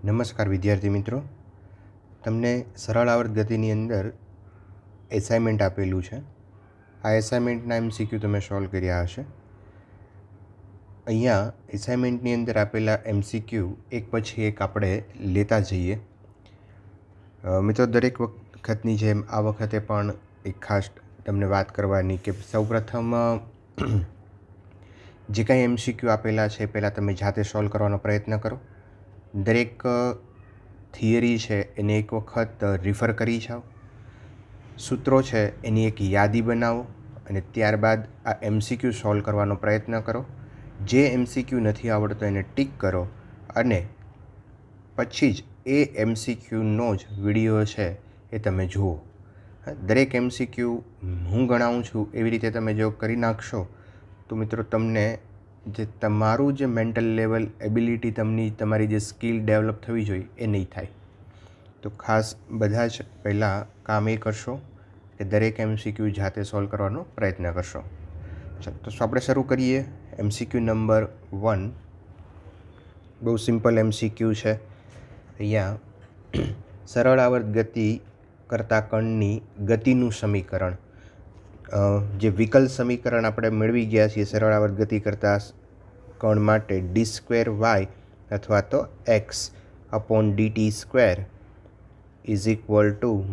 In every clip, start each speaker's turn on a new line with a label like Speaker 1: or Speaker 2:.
Speaker 1: નમસ્કાર વિદ્યાર્થી મિત્રો, તમને સરળ આવર્ત ગતિની અંદર એસાઇનમેન્ટ આપેલું છે. આ એસાઇનમેન્ટના MCQ તમે સોલ્વ કર્યા હશે. અહીંયા એસાઇનમેન્ટની અંદર આપેલા MCQ એક પછી એક આપણે લેતા જઈએ. મિત્રો, દરેક વખતની જેમ આ વખતે પણ એક ખાસ તમને વાત કરવાની કે સૌપ્રથમ જે કાંઈ MCQ આપેલા છે પહેલાં તમે જાતે સોલ્વ કરવાનો પ્રયત્ન કરો. દરેક થિયરી છે એને એક વખત રિફર કરી જાઓ. સૂત્રો છે એની એક યાદી બનાવો અને ત્યારબાદ આ MCQ સોલ્વ કરવાનો પ્રયત્ન કરો. જે MCQ નથી આવડતો એને ટીક કરો અને પછી જ એ MCQનો જ વિડીયો છે એ તમે જુઓ. દરેક MCQ હું ગણાવું છું એવી રીતે તમે જો કરી નાખશો તો મિત્રો તમને જે તમારું જે મેન્ટલ લેવલ એબિલિટી તમારી જે સ્કિલ ડેવલપ થવી જોઈએ એ નહીં થાય. તો ખાસ બધા જ પહેલાં કામ એ કરશો કે દરેક MCQ જાતે સોલ્વ કરવાનો પ્રયત્ન કરશો. ચાલો, તો આપણે શરૂ કરીએ. MCQ નંબર 1 બહુ સિમ્પલ MCQ છે. અહીંયા સરળ આવર્ત ગતિ કરતા કણની ગતિનું સમીકરણ, જે વિકલ સમીકરણ આપણે મેળવી ગયા છીએ સરળ આવર્ત ગતિ કરતા કણ માટે d2y અથવા તો x/dt² is equal to -ω²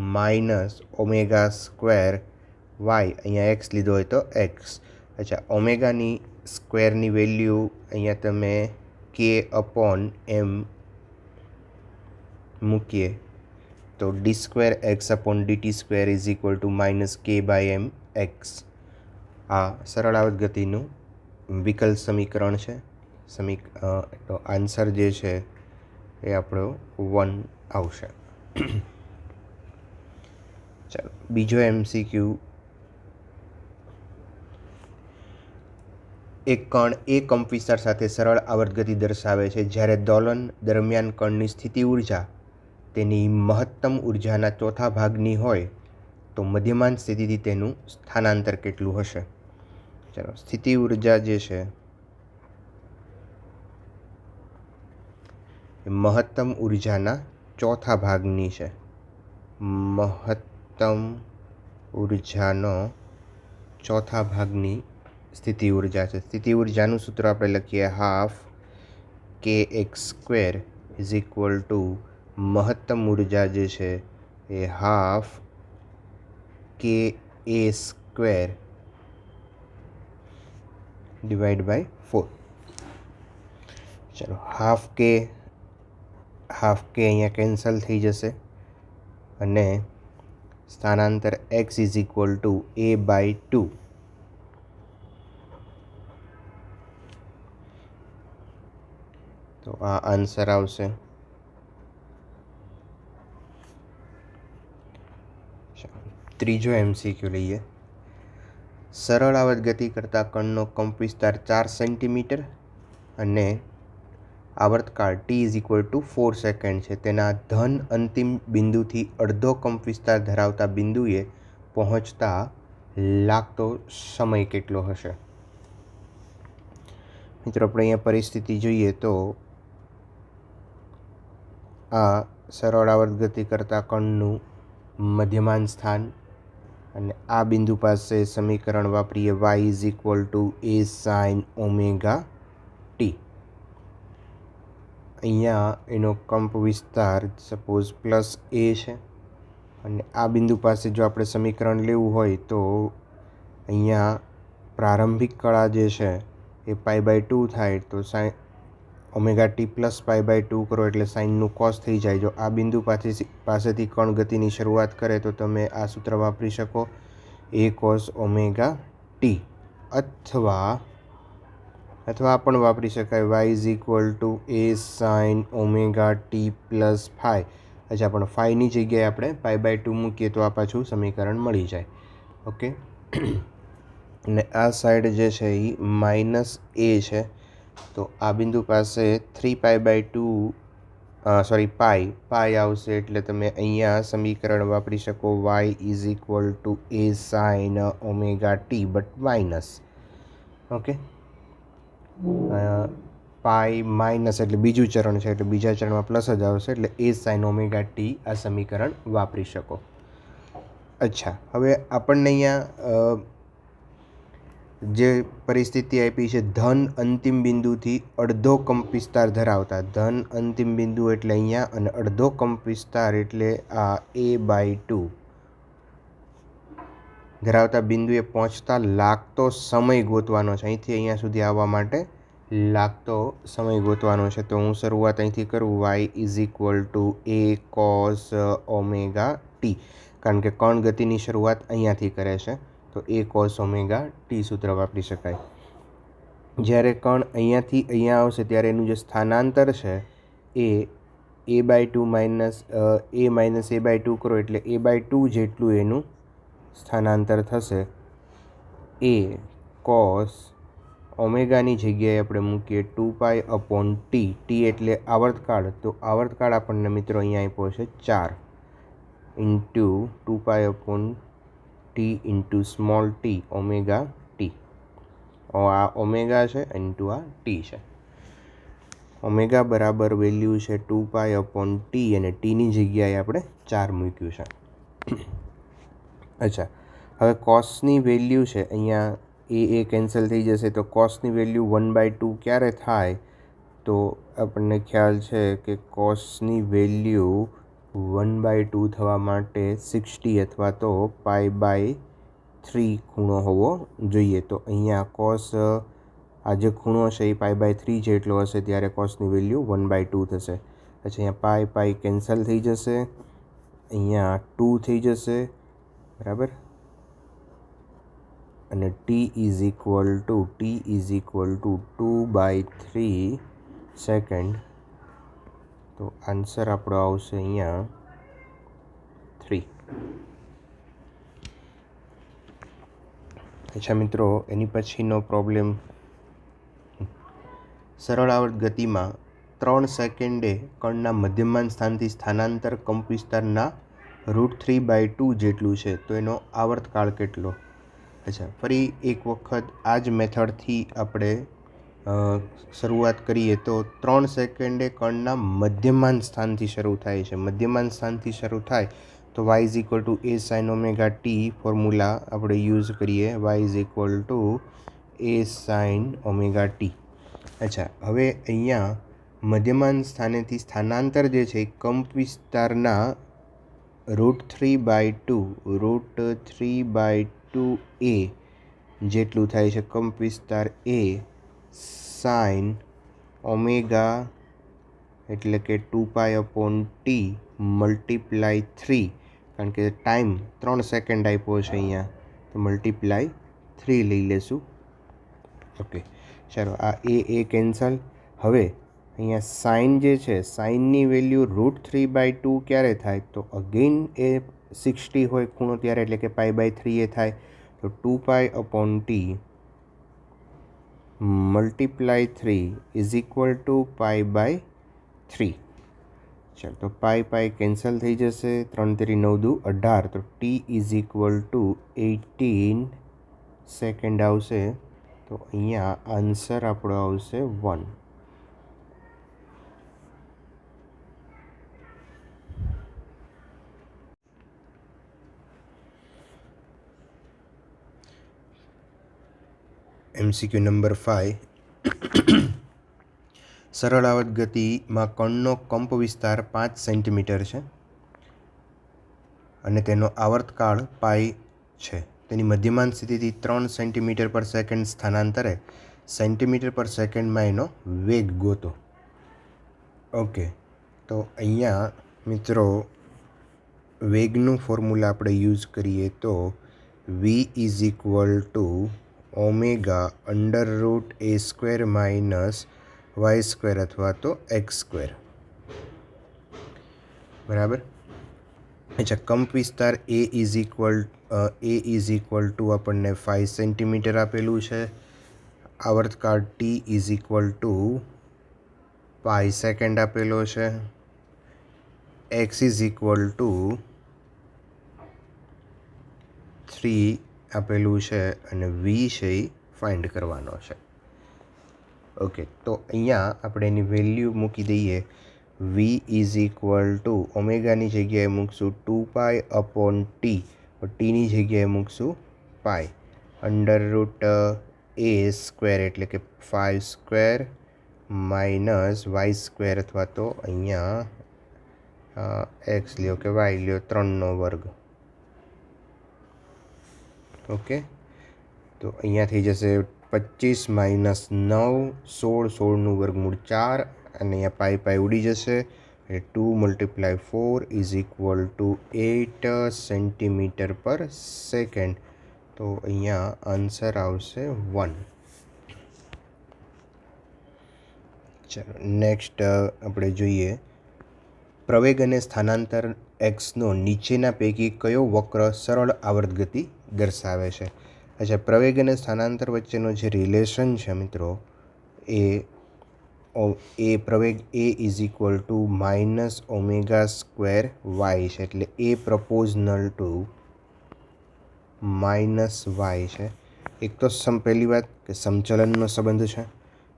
Speaker 1: y, અહીંયા x લીધો હોય તો x. અચ્છા, ઓમેગાની સ્ક્વેરની વેલ્યુ અહીંયા તમે k/m મૂકીએ તો d2x/dt² is equal two -k/mx. આ સરળ આવર્ત ગતિનું વિકલ સમીકરણ છે. તો આન્સર જે છે એ આપણો 1 આવશે. ચાલો, બીજો MCQ. એક કણ એ કંપ વિસ્તાર સાથે સરળ આવર્ત ગતિ દર્શાવે છે જ્યારે દોલન દરમિયાન કણની સ્થિતિ ઉર્જા તેની મહત્તમ ઉર્જાના ચોથા ભાગની હોય તો મધ્યમાન સ્થિતિથી તેનું સ્થાનાંતર કેટલું હશે? ચાલો, સ્થિતિ ઉર્જા જે છે એ મહત્તમ ઉર્જાના ચોથા ભાગની છે. મહત્તમ ઉર્જાનો ચોથા ભાગની સ્થિતિ ઉર્જા છે. સ્થિતિ ઉર્જાનું સૂત્ર આપણે લખીએ 12kx² ઇઝ ઇક્વલ ટુ મહત્તમ ઉર્જા જે છે એ 12ka² ડિવાઈડ બાય 4. ચાલો, હાફ કે અહીંયા કેન્સલ થઈ જશે અને સ્થાનાંતર x is equal two a/2. તો આ આન્સર આવશે. ત્રીજો MCQ લઈએ. સરળ આવર્ત ગતિ કરતા કણનો કંપ વિસ્તાર 4 સેન્ટીમીટર અને આવર્તકાળ t is equal two 4 second છે. તેના ધન અંતિમ બિંદુથી અડધો કંપ વિસ્તાર ધરાવતા બિંદુએ પહોંચતા લાગતો સમય કેટલો હશે? મિત્રો, આપણે અહીંયા પરિસ્થિતિ જોઈએ તો આ સરળ આવર્ત ગતિ કરતા કણનું મધ્યમાન સ્થાન અને આ બિંદુ પાસે સમીકરણ વાપરીએ y is equal two a sin ωt. અહીંયા એનો કંપ વિસ્તાર સપોઝ +a છે અને આ બિંદુ પાસે જો આપણે સમીકરણ લેવું હોય તો અહીંયા પ્રારંભિક કળા જે છે એ π/2 થાય તો ωt + π/2 કરો એટલે સાઇનનું કોસ થઈ જાય. જો આ બિંદુ પાસેથી કણ ગતિની શરૂઆત કરે તો તમે આ સૂત્ર વાપરી શકો a cos ωt, અથવા પણ વાપરી શકાય y is equal two a sin ωt + phi. અચ્છા, પણ ફાઈની જગ્યાએ આપણે π/2 મૂકીએ તો આ પાછું સમીકરણ મળી જાય. ઓકે, અને આ સાઈડ જે છે એ -a છે તો આ બિંદુ પાસે 3π/2 પાઈ આવશે એટલે તમે અહીંયા સમીકરણ વાપરી શકો y is equal two a sin ωt but minus. Okay, pi minus એટલે બીજું ચરણ છે, એટલે બીજા ચરણમાં પ્લસ જ આવશે, એટલે એ સાઇન ઓમેગા ટી આ સમીકરણ વાપરી શકો. અચ્છા, હવે આપણને અહીંયા જે પરિસ્થિતિ આપી છે, ધન અંતિમ બિંદુથી અડધો કંપ વિસ્તાર ધરાવતા, ધન અંતિમ બિંદુ એટલે અહીંયા, અને અડધો કંપ વિસ્તાર એટલે આ a/2 ધરાવતા બિંદુએ પહોંચતા લાગતો સમય ગોતવાનો છે. અહીંથી અહીંયા સુધી આવવા માટે લાગતો સમય ગોતવાનો છે. તો હું શરૂઆત અહીંથી કરું, y = a cos omega T, કારણ કે કણ ગતિની શરૂઆત અહીંયાથી કરે છે, તો a cos ઓમેગા ટી સૂત્ર વાપરી શકાય. જ્યારે કણ અહીંયાથી અહીંયા આવશે ત્યારે એનું જે સ્થાનાંતર છે એ a/2 માઇનસ a/2 કરો એટલે a/2 જેટલું એનું સ્થાનાંતર થશે. a cos ઓમેગાની જગ્યાએ આપણે મૂકીએ 2π/t, ટી એટલે આવર્તકાળ, તો આવર્તકાળ આપણને મિત્રો અહીંયા આપ્યો છે 4 into 2π/t into small t omega T. આ ઓમેગા છે ઇન્ટુ આ ટી છે. ઓમેગા બરાબર વેલ્યુ છે 2π/t અને ટીની જગ્યાએ આપણે 4 મૂક્યું છે. અચ્છા, હવે કોસની વેલ્યુ છે અહીંયા એ કેન્સલ થઈ જશે, તો કોસની વેલ્યુ 1/2 ક્યારે થાય? તો આપણને ખ્યાલ છે કે કોસની વેલ્યુ 1/2 થવા માટે 60 અથવા તો π/3 ખૂણો હોવો જોઈએ. તો અહીંયા કોસ આ જે ખૂણો છે એ π/3 જેટલો હશે, ત્યારે કોસની વેલ્યુ 1/2 થશે. પછી અહીંયા પાઈ કેન્સલ થઈ જશે, અહીંયા 2 થઈ જશે, બરાબર, અને t is equal two 2/3 second. તો આન્સર આપણો આવશે અહીંયા 3. અચ્છા મિત્રો, એની પછીનો પ્રોબ્લેમ, સરળ આવર્ત ગતિમાં 3 સેકન્ડે કણના મધ્યમાન સ્થાનથી સ્થાનાંતર કંપ વિસ્તારના √3/2 જેટલું છે, તો એનો આવર્તકાળ કેટલો? અચ્છા, ફરી એક વખત આ જ મેથડથી આપણે શરૂઆત કરીએ. તો 3 સેકન્ડે કણના મધ્યમાન સ્થાનથી શરૂ થાય છે. મધ્યમાન સ્થાનથી શરૂ થાય તો y = a sin omega T formula આપણે યુઝ કરીએ, y = a sin omega T. અચ્છા, હવે અહીંયા મધ્યમાન સ્થાનેથી સ્થાનાંતર જે છે એ કંપ વિસ્તારના √3/2 a જેટલું થાય છે. કંપ વિસ્તાર a સાઇન ઓમેગા એટલે કે 2π/t મલ્ટીપ્લાય 3, કારણ કે ટાઈમ 3 સેકન્ડ આપ્યો છે અહીંયા, તો મલ્ટીપ્લાય 3 લઈ લેશું. ઓકે, ચાલો, આ એ કેન્સલ. હવે અહીંયા સાઇન જે છે, સાઇનની વેલ્યુ √3/2 ક્યારે થાય? તો અગેન એ 60 હોય ખૂણો ત્યારે, એટલે કે π/3 એ થાય. તો 2π/t multiply 3 is equal two π/3. ચાલો, તો પાઈ કેન્સલ થઈ જશે, 3 × 9 = 18, તો t is equal two 18 second આવશે. તો અહીંયા આન્સર આપણો આવશે 1. MCQ number 5. સરળ આવર્ત ગતિમાં કણનો કંપ વિસ્તાર 5 સેન્ટીમીટર છે અને તેનો આવર્તકાળ પાઈ છે. તેની મધ્યમાન સ્થિતિથી 3 સેન્ટીમીટર પર સેકન્ડ સ્થાનાંતરે સેન્ટીમીટર પર સેકન્ડમાં એનો વેગ ગોતો. ઓકે, તો અહીંયા મિત્રો વેગનું ફોર્મ્યુલા આપણે યુઝ કરીએ તો v is equal to omega √a² minus y² અથવા તો x², બરાબર. અચ્છા, કંપ વિસ્તાર a ઇઝ ઇક્વલ ટુ આપણને 5 સેન્ટીમીટર આપેલું છે. આવર્તકાળ t is equal to pi second આપેલો છે. x ઇઝ ઇક્વલ ટુ 3 આપેલું છે અને v છે એ ફાઇન્ડ કરવાનો છે. ઓકે, તો અહીંયા આપણે એની વેલ્યુ મૂકી દઈએ. વી ઇઝ ઇક્વલ ટુ ઓમેગાની જગ્યાએ મૂકશું 2π/t, ટીની જગ્યાએ મૂકશું પાઈ, √a² એટલે કે 5² માઇનસ y² અથવા તો અહીંયા એક્સ લ્યો કે વાય લ્યો 3/2. ઓકે, તો અહીંયા થઈ જશે 25 માઇનસ 9, 16, 16નું વર્ગમૂળ 4, અને અહીંયા પાઈ ઉડી જશે. 2 × 4 ઇઝ ઇક્વલ ટુ 8 સેન્ટીમીટર/સેકન્ડ. તો અહીંયા આન્સર આવશે 1. ચાલો નેક્સ્ટ આપણે જોઈએ, પ્રવેગ અને સ્થાનાંતર એક્સનો નીચેના પૈકી કયો વક્ર સરળ આવર્ત ગતિ દર્શાવે છે? અચ્છા, પ્રવેગ અને સ્થાનાંતર વચ્ચેનો જે રિલેશન છે મિત્રો, એ પ્રવેગ એ ઇઝ ઇક્વલ ટુ -ω² વાય છે, એટલે એ પ્રપોઝનલ ટુ -y છે. એક તો પહેલી વાત કે સમચલનનો સંબંધ છે,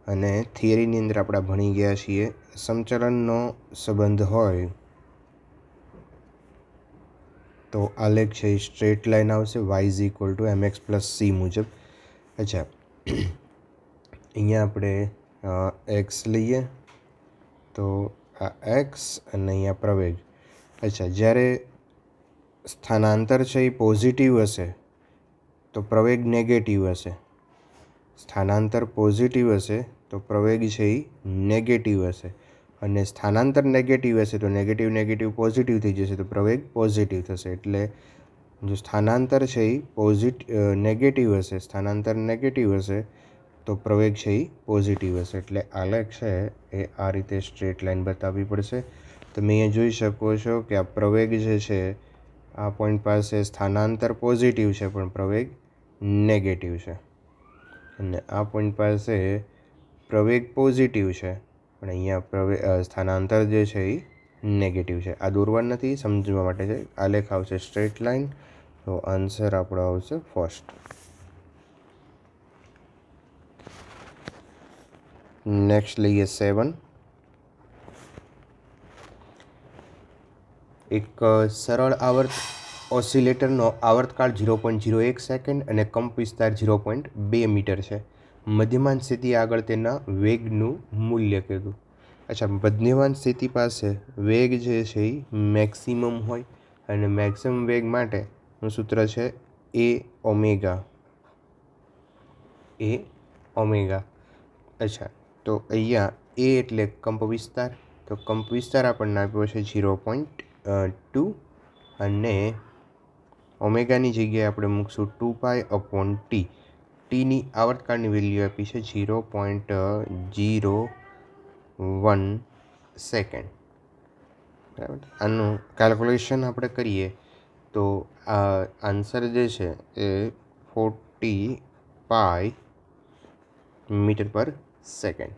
Speaker 1: અને થિયરીની અંદર આપણે ભણી ગયા છીએ સમચલનનો સંબંધ હોય તો આલેખ છે એ સ્ટ્રેટ લાઈન આવશે, y is equal two mx plus c મુજબ. અચ્છા, અહીંયા આપણે એક્સ લઈએ તો આ એક્સ અને અહીંયા પ્રવેગ. અચ્છા, જ્યારે સ્થાનાંતર છે એ પોઝિટિવ હશે તો પ્રવેગ નેગેટિવ હશે, સ્થાનાંતર પોઝિટિવ હશે તો પ્રવેગ છે એ નેગેટિવ હશે, અને સ્થાનાંતર નેગેટિવ હશે તો નેગેટિવ નેગેટિવ પોઝિટિવ થઈ જશે તો પ્રવેગ પોઝિટિવ થશે. એટલે જો સ્થાનાંતર છે એ નેગેટિવ હશે, સ્થાનાંતર નેગેટિવ હશે તો પ્રવેગ છે એ પોઝિટિવ હશે. એટલે આલેખ છે એ આ રીતે સ્ટ્રેટ લાઈન બતાવવી પડશે. તમે અહીંયા જોઈ શકો છો કે આ પ્રવેગ જે છે આ પોઈન્ટ પાસે સ્થાનાંતર પોઝિટિવ છે પણ પ્રવેગ નેગેટિવ છે, અને આ પોઈન્ટ પાસે પ્રવેગ પોઝિટિવ છે પણ અહીંયા સ્થાનાંતર જે છે એ નેગેટિવ છે. આ દોરવા નથી, સમજવા માટે છે. આલેખ આવશે સ્ટ્રેટ લાઈન, તો આન્સર આપણો આવશે ફર્સ્ટ. નેક્સ્ટ લઈએ 7. એક સરળ આવર્ત ઓસિલેટરનો આવર્તકાળ 0.01 સેકન્ડ અને કંપ વિસ્તાર 0.2 મીટર છે. મધ્યમાન સ્થિતિ આગળ તેના વેગનું મૂલ્ય કીધું. અચ્છા, મધ્યમાન સ્થિતિ પાસે વેગ જે છે એ મેક્સિમમ હોય, અને મેક્સિમમ વેગ માટેનું સૂત્ર છે એ ઓમેગા. અચ્છા, તો અહીંયા એ એટલે કંપ વિસ્તાર, તો કંપ વિસ્તાર આપણને આપ્યો છે 0.2, અને ઓમેગાની જગ્યાએ આપણે મૂકશું 2π/t. ટીની આવર્તકાળની વેલ્યુ આપી છે 0.01 સેકન્ડ. બરાબર, આનું કેલ્ક્યુલેશન આપણે કરીએ તો આ આન્સર જે છે એ 40π મીટર/સેકન્ડ.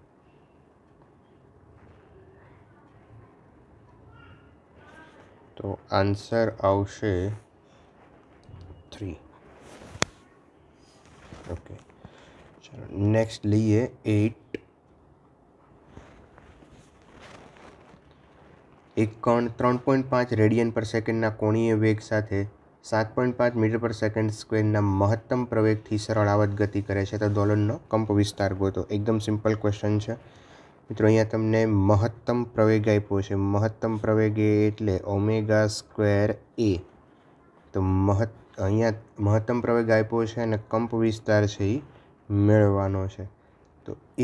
Speaker 1: તો આન્સર આવશે 3. ઓકે, ચાલો નેક્સ્ટ લઈએ 8. એક કણ 3.5 રેડિયન/સેકન્ડના કોણીય વેગ સાથે 7.5 મીટર/સેકન્ડ² મહત્તમ પ્રવેગથી સરળ આવર્ત ગતિ કરે છે, તો દોલનનો કંપ વિસ્તાર ગોતો. એકદમ સિમ્પલ ક્વેશ્ચન છે મિત્રો. અહીંયા તમને મહત્તમ પ્રવેગ આપ્યો છે, મહત્તમ પ્રવેગ એટલે ω²a. તો અહીંયા મહત્તમ પ્રવેગ આપ્યો છે અને કંપ વિસ્તાર છે એ મેળવવાનો છે. તો એ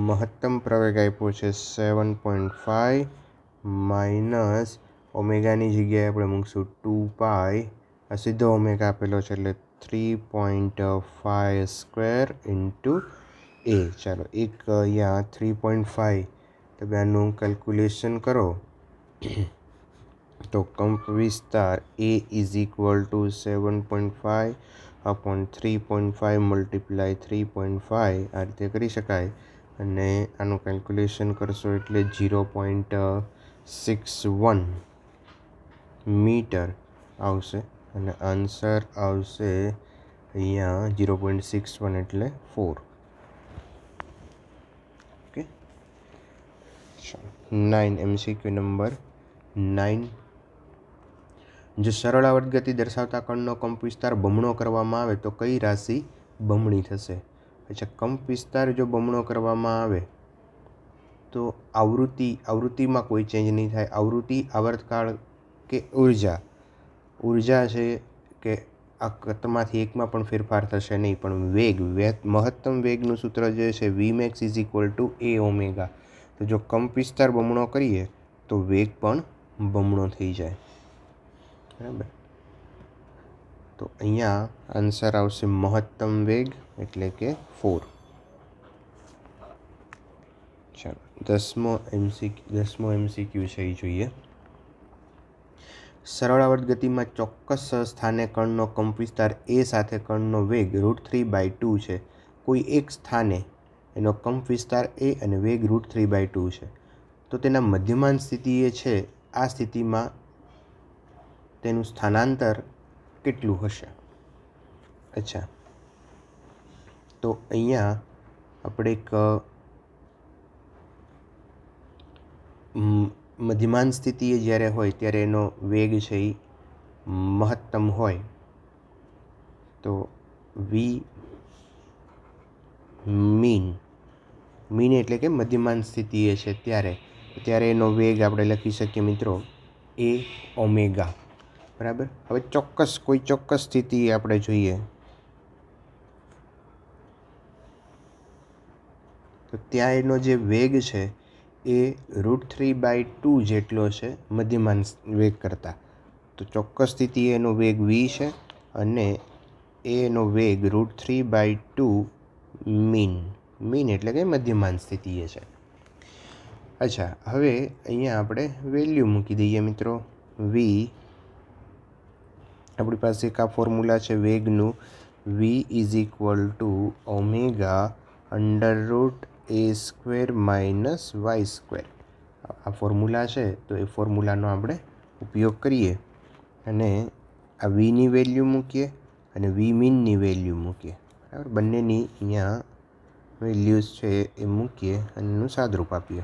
Speaker 1: મહત્તમ પ્રવેગ આપ્યો છે 7.5 માઇનસ ઓમેગાની જગ્યાએ આપણે મૂકશું 2π, આ સીધો ઓમેગા આપેલો છે એટલે 3.5² ઇન્ટુ એ. ચાલો, એક અહીંયા 3.5, તમે આનું કેલ્ક્યુલેશન કરો તો કંપ વિસ્તાર એ ઇઝ ઇક્વલ ટુ 7.5/3.5 × 3.5 આ રીતે કરી શકાય, અને આનું કેલ્ક્યુલેશન કરશો એટલે 0.61 મીટર આવશે, અને આન્સર આવશે અહીંયા 0.61 એટલે 4. 9 MCQ નંબર 9. જો સરળ આવર્ત ગતિ દર્શાવતા કણનો કંપ વિસ્તાર બમણો કરવામાં આવે તો કઈ રાશિ બમણી થશે? અચ્છા, કંપ વિસ્તાર જો બમણો કરવામાં આવે તો આવૃત્તિમાં કોઈ ચેન્જ નહીં થાય. આવૃત્તિ, આવર્તકાળ કે ઉર્જા છે કે આ તમાથી એકમાં પણ ફેરફાર થશે નહીં. પણ મહત્તમ વેગનું સૂત્ર જે છે Vmax = a ઓમેગા. તો જો કંપ વિસ્તાર બમણો કરીએ તો વેગ પણ બમણો થઈ જાય. બરાબર. તો અહીંયા આન્સર આવશે મહત્તમ વેગ એટલે કે 4. ચાલો, 10મો MCQ છે એ જોઈએ. સરળ આવર્ત ગતિમાં ચોક્કસ સ્થાને કણનો કંપ વિસ્તાર a સાથે કણનો વેગ √3/2 છે. કોઈ એક સ્થાને એનો કંપ વિસ્તાર a અને વેગ √3/2 છે. તો તેના મધ્યમાન સ્થિતિએ છે આ સ્થિતિમાં તેનું સ્થાનાંતર કેટલું હશે? અચ્છા, તો અહીંયા આપણે એક મધ્યમાન સ્થિતિએ જ્યારે હોય ત્યારે એનો વેગ છે એ મહત્તમ હોય તો વી મીન એટલે કે મધ્યમાન સ્થિતિએ છે ત્યારે એનો વેગ આપણે લખી શકીએ મિત્રો a ઓમેગા. બરાબર. હવે કોઈ ચોક્કસ સ્થિતિ આપણે જોઈએ તો ત્યાં એનો જે વેગ છે એ √3/2 જેટલો છે મધ્યમાન વેગ કરતાં. તો ચોક્કસ સ્થિતિએ એનો વેગ v છે અને એનો વેગ √3/2 મીન એટલે કે મધ્યમાન સ્થિતિએ છે. અચ્છા, હવે અહીંયા આપણે વેલ્યુ મૂકી દઈએ મિત્રો. v આપણી પાસે એક આ ફોર્મ્યુલા છે વેગનું, v = ઓમેગા √a² - y². આ ફોર્મ્યુલા છે તો એ ફોર્મ્યુલાનો આપણે ઉપયોગ કરીએ અને આ vની વેલ્યુ મૂકીએ અને vમીનની વેલ્યુ મૂકીએ. બરાબર. બંનેની અહીંયા વેલ્યુઝ છે એ મૂકીએ અને એનું સાદરૂપ આપીએ.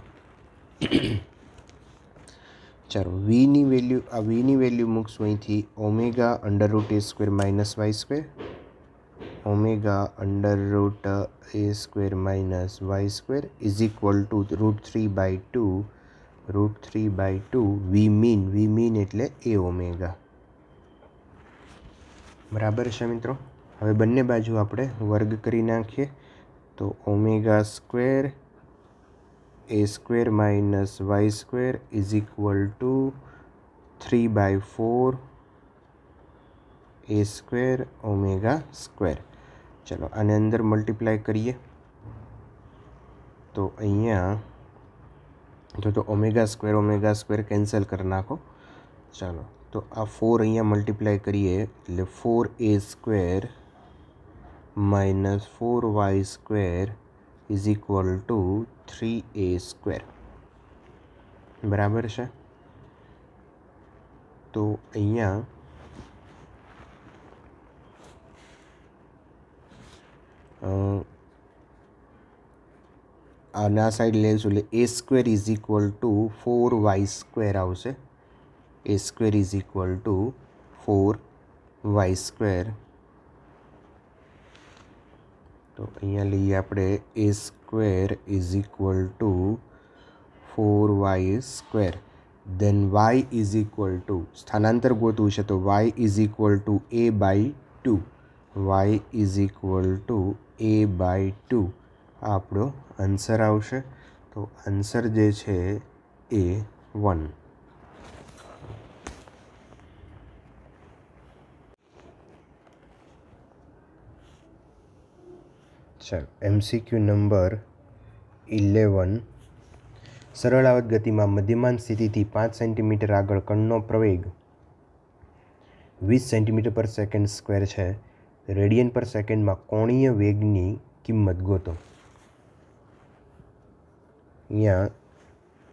Speaker 1: ચાલો, vની વેલ્યુ મૂકશું અહીંથી omega √a² - y². Omega √a² - y² √3/2 vમીન એટલે a ઓમેગા. બરાબર છે મિત્રો. હવે બંને બાજુ આપણે વર્ગ કરી નાખીએ તો omega square a² - y² = 3/4 a² omega square. ચલો, આને અંદર મલ્ટીપ્લાય કરીએ તો અહીંયા તો ઓમેગા સ્ક્વેર કેન્સલ કરી નાખો. ચાલો, તો આ 4 અહીંયા મલ્ટીપ્લાય કરીએ એટલે 4a² - 4y² = 3a². બરાબર છે. તો અહીંયા આના સાઈડ લઈશું એટલે a² = 4y² આવશે. a² = 4y². તો અહીંયા લઈએ આપણે a² = 4y². ધેન y સ્થાનાંતર ગોતવું છે તો y = a/2. આ આપણો આન્સર આવશે. તો આન્સર જે છે એ 1. ચાલો, MCQ નંબર 11. સરળ આવર્ત ગતિમાં મધ્યમાન સ્થિતિથી 5 સેન્ટીમીટર આગળ કણનો પ્રવેગ 20 સેન્ટીમીટર/સેકન્ડ² છે. રેડિયન/સેકન્ડમાં કોણીય વેગની કિંમત ગોતો. અહીંયા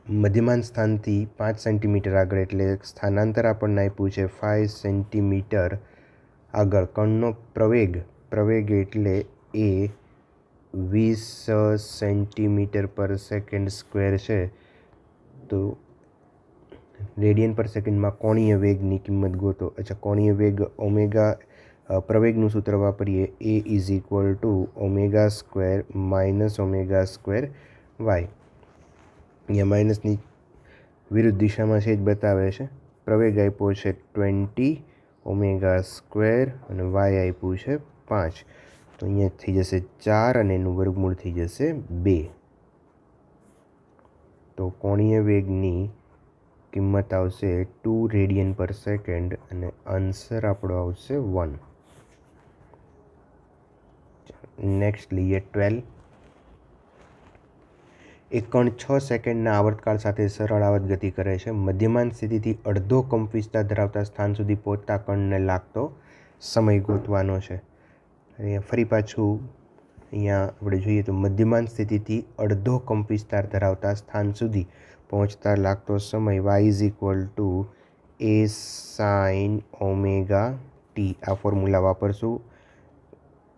Speaker 1: મધ્યમાન સ્થાનથી 5 સેન્ટીમીટર આગળ એટલે સ્થાનાંતર આપણને આપ્યું છે 5 સેન્ટીમીટર આગળ કણનો પ્રવેગ એટલે એ 20 સેન્ટીમીટર/સેકન્ડ² છે. તો રેડિયન પર સેકન્ડમાં કોણીય વેગની કિંમત ગોતો. અચ્છા, કોણીય વેગ ઓમેગા, પ્રવેગનું સૂત્ર વાપરીએ, a is equal to omega square minus omega square y. અહીંયા માઇનસની વિરુદ્ધ દિશામાં છે જ બતાવે છે. પ્રવેગ આપ્યો છે 20 ઓમેગા સ્ક્વેર અને વાય આપ્યું છે 5. તો અહીંયા થઈ જશે 4 અને એનું વર્ગમૂળ થઈ જશે 2. તો કોણીય વેગની કિંમત આવશે 2 રેડિયન પર સેકન્ડ અને આન્સર આપણો આવશે 1. નેક્સ્ટ લઈએ 12. એક કણ 6 સેકન્ડના આવર્તકાળ સાથે સરળ આવર્ત ગતિ કરે છે. મધ્યમાન સ્થિતિથી અડધો કંપ વિસ્તાર ધરાવતા સ્થાન સુધી પહોંચતા કણને લાગતો સમય ગોતવાનો છે. અહીંયા ફરી પાછું અહીંયા આપણે જોઈએ તો મધ્યમાન સ્થિતિથી અડધો કંપ વિસ્તાર ધરાવતા સ્થાન સુધી પહોંચતા લાગતો સમય y is equal two A sine omega T. આ ફોર્મ્યુલા વાપરશું.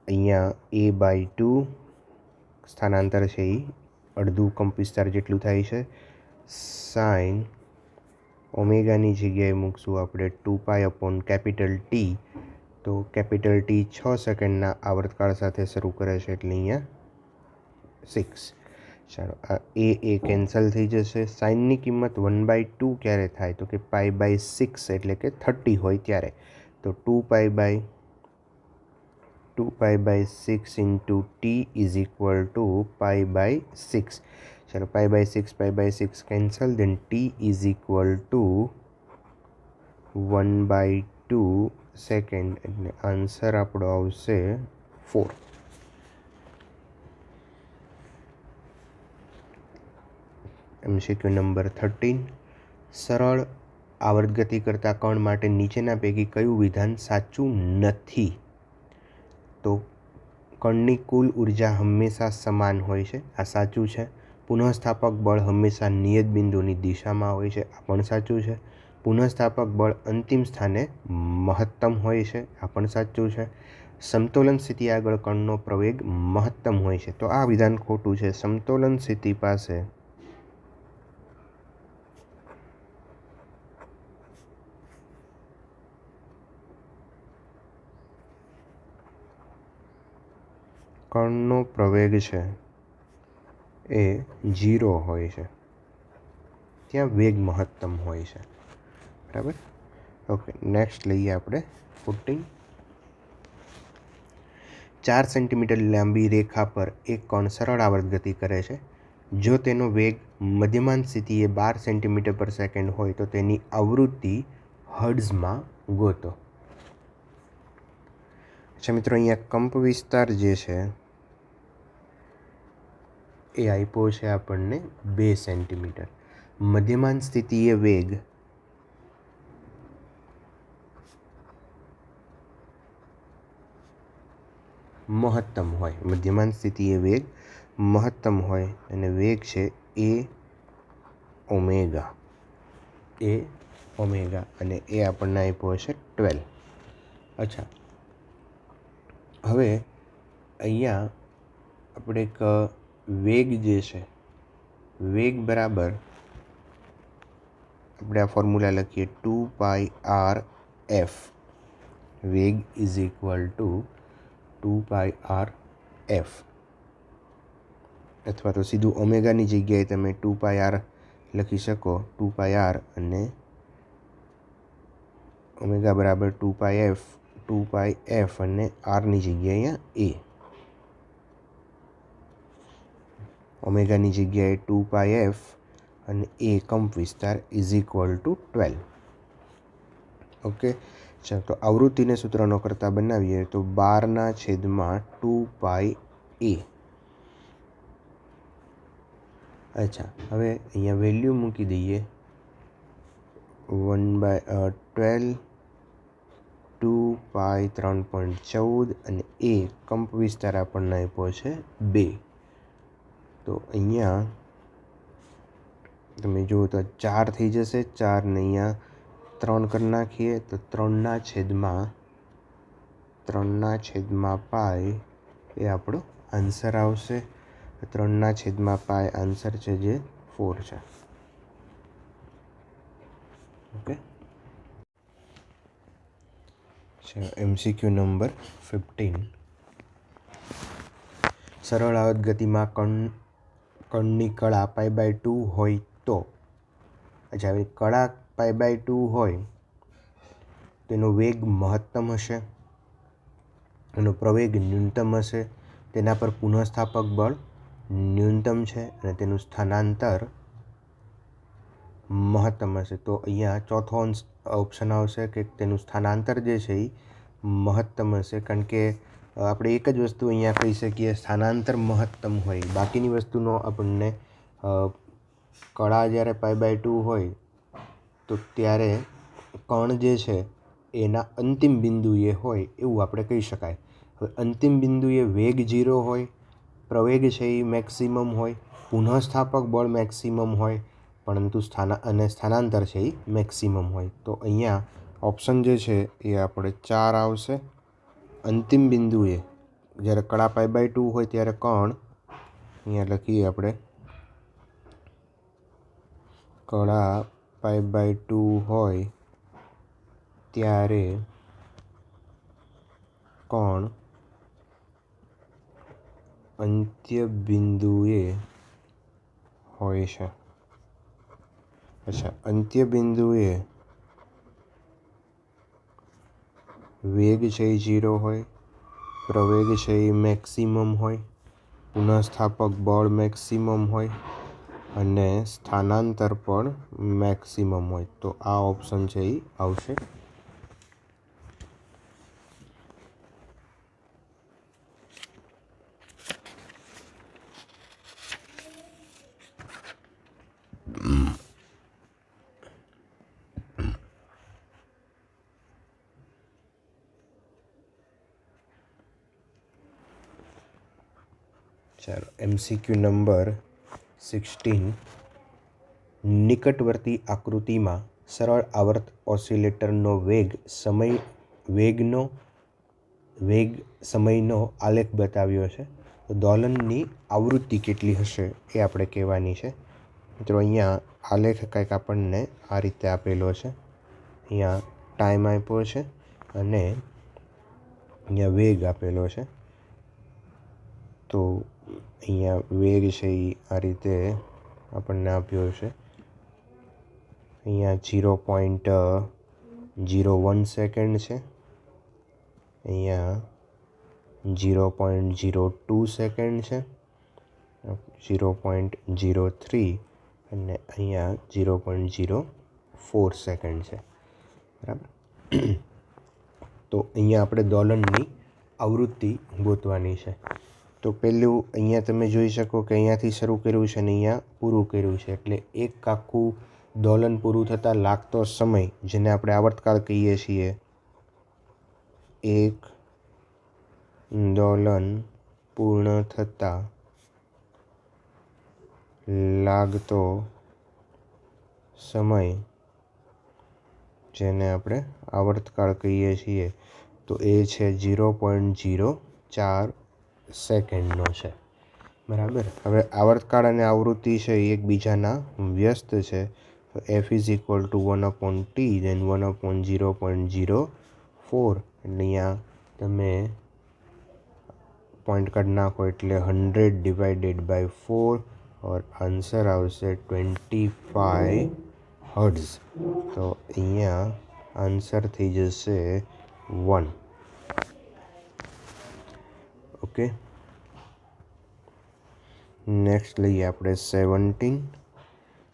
Speaker 1: અહીંયા a/2 સ્થાનાંતર છે એ અડધું કંપ વિસ્તાર જેટલું થાય છે. સાઇન ઓમેગાની જગ્યાએ મૂકશું આપણે 2π/T. તો કેપિટલ ટી 6 સેકન્ડના આવર્તકાળ સાથે શરૂ કરે છે એટલે અહીંયા 6. ચાલો, આ એ કેન્સલ થઈ જશે. સાઇનની કિંમત 1/2 ક્યારે થાય તો કે π/6 એટલે કે 30 હોય ત્યારે. તો 2π/6 into T is equal to π/6. ચાલો, π/6 cancel. Then T is equal to 1/2 second એટલે આન્સર આપણો આવશે 4. MCQ number 13. સરળ આવર્ત ગતિ કરતા કણ માટે નીચેના પૈકી કયું વિધાન સાચું નથી? તો કણની કુલ ઉર્જા હંમેશા સમાન હોય છે, આ સાચું છે. પુનઃસ્થાપક બળ હંમેશા નિયત બિંદુની દિશામાં હોય છે, આ પણ સાચું છે. પુનઃસ્થાપક બળ અંતિમ સ્થાને મહત્તમ હોય છે, આ પણ સાચું છે. સમતોલન સ્થિતિ આગળ કણનો પ્રવેગ મહત્તમ હોય છે, તો આ વિધાન ખોટું છે. સમતોલન સ્થિતિ પાસે કણનો પ્રવેગ છે એ 0 હોય છે, ત્યાં વેગ મહત્તમ હોય છે. બરાબર. ઓકે, નેક્સ્ટ લઈએ આપણે 14. 4 સેન્ટીમીટર લાંબી રેખા પર એક કણ સરળ આવર્ત ગતિ કરે છે. જો તેનો વેગ મધ્યમાન સ્થિતિએ 12 સેન્ટીમીટર પર સેકન્ડ હોય તો તેની આવૃત્તિ હર્ટ્ઝમાં ગોતો. અચ્છા મિત્રો, અહીંયા કંપ વિસ્તાર જે છે એ આપ્યો છે આપણને 2 સેન્ટીમીટર. મધ્યમાન સ્થિતિએ વેગ મહત્તમ હોય, મધ્યમાન સ્થિતિએ વેગ મહત્તમ હોય અને વેગ છે એ ઓમેગા અને એ આપણને આપ્યો છે 12. અચ્છા, હવે અહીંયા આપણે એક વેગ જે છે, વેગ બરાબર આપણે આ ફોર્મ્યુલા લખીએ 2πrf. વેગ ઇઝ ઇક્વલ ટુ 2πrf, અથવા તો સીધું ઓમેગાની જગ્યાએ તમે 2πr લખી શકો. 2πr અને ઓમેગા બરાબર 2πf અને આરની જગ્યાએ અહીંયા a. ઓમેગાની જગ્યાએ 2πf અને a કંપ વિસ્તાર ઇઝ ઇક્વલ ટુ 12. ઓકે, ચાલો તો આવૃત્તિને સૂત્રનો કરતા બનાવીએ તો 12/2πa. અચ્છા, હવે અહીંયા વેલ્યુ મૂકી દઈએ. 1/12 2π 3.14 અને એ કંપ વિસ્તાર આપણને આપ્યો છે 2. તો અહીંયા તમે જુઓ તો 4 થઈ જશે. 4 ને અહીંયા 3 કરી નાખીએ તો 3/3 પાય એ આપણો આન્સર આવશે. 3/પાય આન્સર છે જે 4 છે. Okay, MCQ number 15. સરળ આવર્ત ગતિમાં કણની કળા π/2 હોય તો, અચ્છા, હવે કળા π/2 હોય તેનો વેગ મહત્તમ હશે, એનો પ્રવેગ ન્યૂનતમ હશે, તેના પર પુનઃસ્થાપક બળ ન્યૂનતમ છે અને તેનું સ્થાનાંતર મહત્તમ હશે. તો અહીંયા ચોથો ઓપ્શન આવશે કે તેનું સ્થાનાંતર જે છે એ મહત્તમ હશે, કારણ કે આપણે એક જ વસ્તુ અહીંયા કહી શકીએ સ્થાનાંતર મહત્તમ હોય, બાકીની વસ્તુનો આપણને કળા જ્યારે π/2 હોય તો ત્યારે કણ જે છે એના અંતિમ બિંદુએ હોય એવું આપણે કહી શકાય. હવે અંતિમ બિંદુએ વેગ 0 હોય, પ્રવેગ છે એ મેક્સિમમ હોય, પુનઃસ્થાપક બળ મેક્સિમમ હોય, પરંતુ સ્થાનાંતર છે એ મેક્સિમમ હોય. તો અહીંયા ઓપ્શન જે છે એ આપણે 4 આવશે. અંતિમ બિંદુએ જ્યારે કળા π/2 હોય ત્યારે કણ, અહીંયા લખીએ આપણે, કળા π/2 હોય ત્યારે કણ અંત્ય બિંદુએ હોય છે. અચ્છા, અંત્ય બિંદુએ વેગ છે એ 0 હોય, પ્રવેગ છે એ મેક્સિમમ હોય, પુનઃસ્થાપક બળ મેક્સિમમ હોય અને સ્થાનાંતર પણ મેક્સિમમ હોય. તો આ ઓપ્શન છે એ આવશે. ચાલો, MCQ નંબર 16. નિકટવર્તી આકૃતિમાં સરળ આવર્ત ઓસિલેટરનો વેગ સમયનો આલેખ બતાવ્યો છે. તો દોલનની આવૃત્તિ કેટલી હશે એ આપણે કહેવાની છે. મિત્રો, અહીંયા આલેખ કંઈક આપણને આ રીતે આપેલો છે. અહીંયા ટાઈમ આપ્યો છે અને અહીંયા વેગ આપેલો છે. તો અહીંયા વેગ છે એ આ રીતે આપણને આપ્યો છે. અહીંયા 0.01 સેકન્ડ છે, અહીંયા 0.02 સેકન્ડ છે, 0.03 અને અહીંયા 0.04 સેકન્ડ છે. બરાબર. તો અહીંયા આપણે દોલનની આવૃત્તિ ગોતવાની છે. તો પહેલું અહીંયા તમે જોઈ શકો કે અહીંયાથી શરૂ કર્યું છે અને અહીંયા પૂરું કર્યું છે, એટલે એક આખું દોલન પૂરું થતાં લાગતો સમય, જેને આપણે આવર્તકાળ કહીએ છીએ, એક દોલન પૂર્ણ થતાં લાગતો સમય, જેને આપણે આવર્તકાળ કહીએ છીએ, તો એ છે 0.04 સેકન્ડનો છે. બરાબર. હવે આવર્તકાળ અને આવૃત્તિ છે એ એકબીજાના વ્યસ્ત છે. તો F = 1/T, then 1/0.04. એટલે અહીંયા તમે પોઈન્ટ કાઢી નાખો એટલે 100/4 और આન્સર આવશે 25 હર્ટ્ઝ. તો અહીંયા આન્સર થઈ જશે 1. ઓકે, નેક્સ્ટ લઈએ આપણે 17.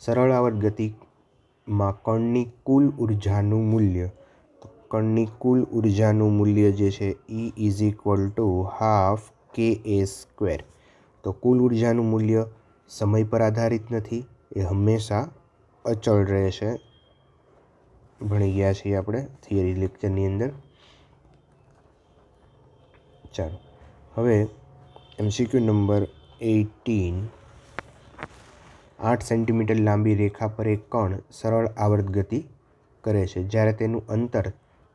Speaker 1: સરળ આવર્ત ગતિમાં કણની કુલ ઉર્જાનું મૂલ્ય. તો કણની કુલ ઉર્જાનું મૂલ્ય જે છે E = ½ kA². તો કુલ ઉર્જાનું મૂલ્ય સમય પર આધારિત નથી, એ હંમેશા અચળ રહેશે. ભણી ગયા છીએ આપણે થિયરી લેક્ચરની અંદર. ચાલો, હવે MCQ નંબર 18. 8 સેન્ટીમીટર લાંબી રેખા પર એક કણ સરળ આવર્ત ગતિ કરે છે, જ્યારે તેનું અંતર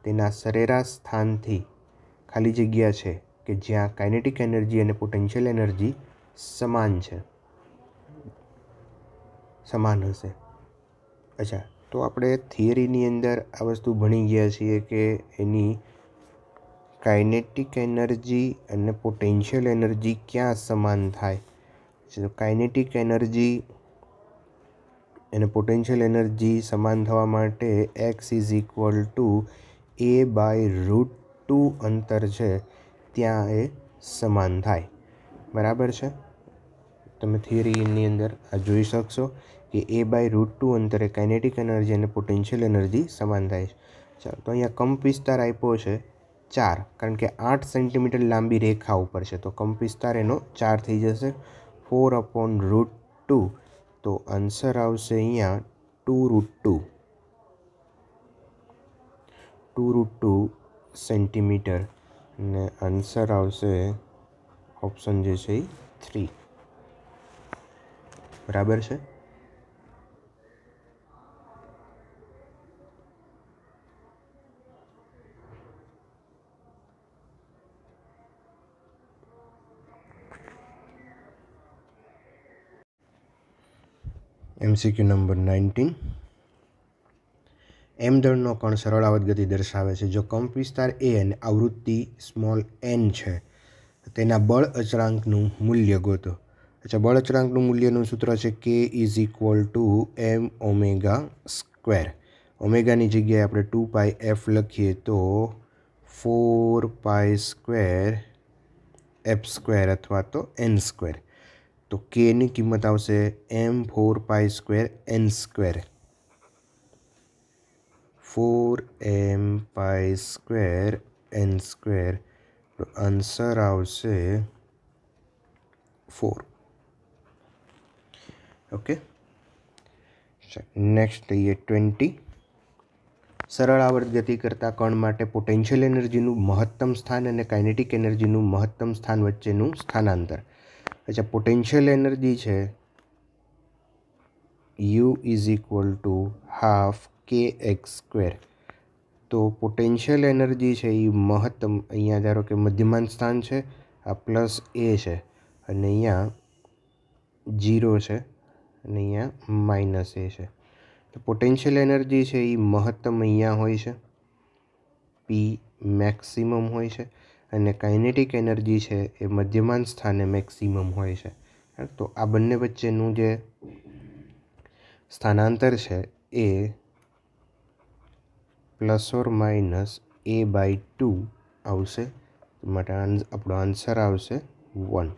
Speaker 1: તેના સરેરાશ સ્થાનથી ખાલી જગ્યા છે કે જ્યાં કાઇનેટિક એનર્જી અને પોટેન્શિયલ એનર્જી સમાન હશે. અચ્છા, તો આપણે થિયરીની અંદર આ વસ્તુ ભણી ગયા છીએ કે એની કાઇનેટિક એનર્જી અને પોટેન્શિયલ એનર્જી ક્યાં સમાન થાય છે. તો કાઇનેટિક એનર્જી અને પોટેન્શિયલ એનર્જી સમાન થવા માટે x is equal two a/√2 અંતર છે ત્યાં એ સમાન થાય. બરાબર છે. તમે થિયરીની અંદર આ જોઈ શકશો કે a/√2 અંતરે કાઇનેટિક એનર્જી અને પોટેન્શિયલ એનર્જી સમાન થાય છે. ચાલો, તો અહીંયા કંપ વિસ્તાર આપ્યો છે 4, કારણ કે 8 સેન્ટીમીટર લાંબી રેખા ઉપર છે, તો કંપ વિસ્તાર એનો 4 થઈ જશે. 4/√2, તો આન્સર આવશે અહીંયા 2√2 સેન્ટીમીટર, અને આન્સર આવશે ઓપ્શન જે છે એ 3. બરાબર છે. MCQ number 19. m દળનો કણ સરળ આવર્ત ગતિ દર્શાવે છે. જો કંપ વિસ્તાર a અને આવૃત્તિ સ્મોલ n છે, તેના બળ અચળાંકનું મૂલ્ય ગોતો. અચ્છા, બળ અચળાંકનું મૂલ્યનું સૂત્ર છે k is equal to m omega square. ઓમેગાની જગ્યાએ આપણે 2πf લખીએ તો 4π² f² અથવા તો n². તો kની કિંમત આવશે m4π² n². 4m² n². તો આન્સર આવશે 4. ઓકે. નેક્સ્ટ લઈએ 20. સરળ આવર્ત ગતિ કરતા કણ માટે પોટેન્શિયલ એનર્જીનું મહત્તમ સ્થાન અને કાઇનેટિક એનર્જીનું મહત્તમ સ્થાન વચ્ચેનું સ્થાનાંતર. અચ્છા, પોટેન્શિયલ એનર્જી છે u is equal two half kx². તો પોટેન્શિયલ એનર્જી છે એ મહત્તમ, અહીંયા ધારો કે મધ્યમાન સ્થાન છે, આ પ્લસ a છે, અને અહીંયા 0 છે, અને અહીંયા માઇનસ a છે. તો પોટેન્શિયલ એનર્જી છે એ મહત્તમ અહીંયા હોય છે, p મેક્સિમમ હોય છે, અને કાઇનેટિક એનર્જી છે એ મધ્યમાન સ્થાને મેક્સિમમ હોય છે. તો આ બંને વચ્ચેનું જે સ્થાનાંતર છે એ ±a/2 આવશે. માટે આપણો આન્સર આવશે 1.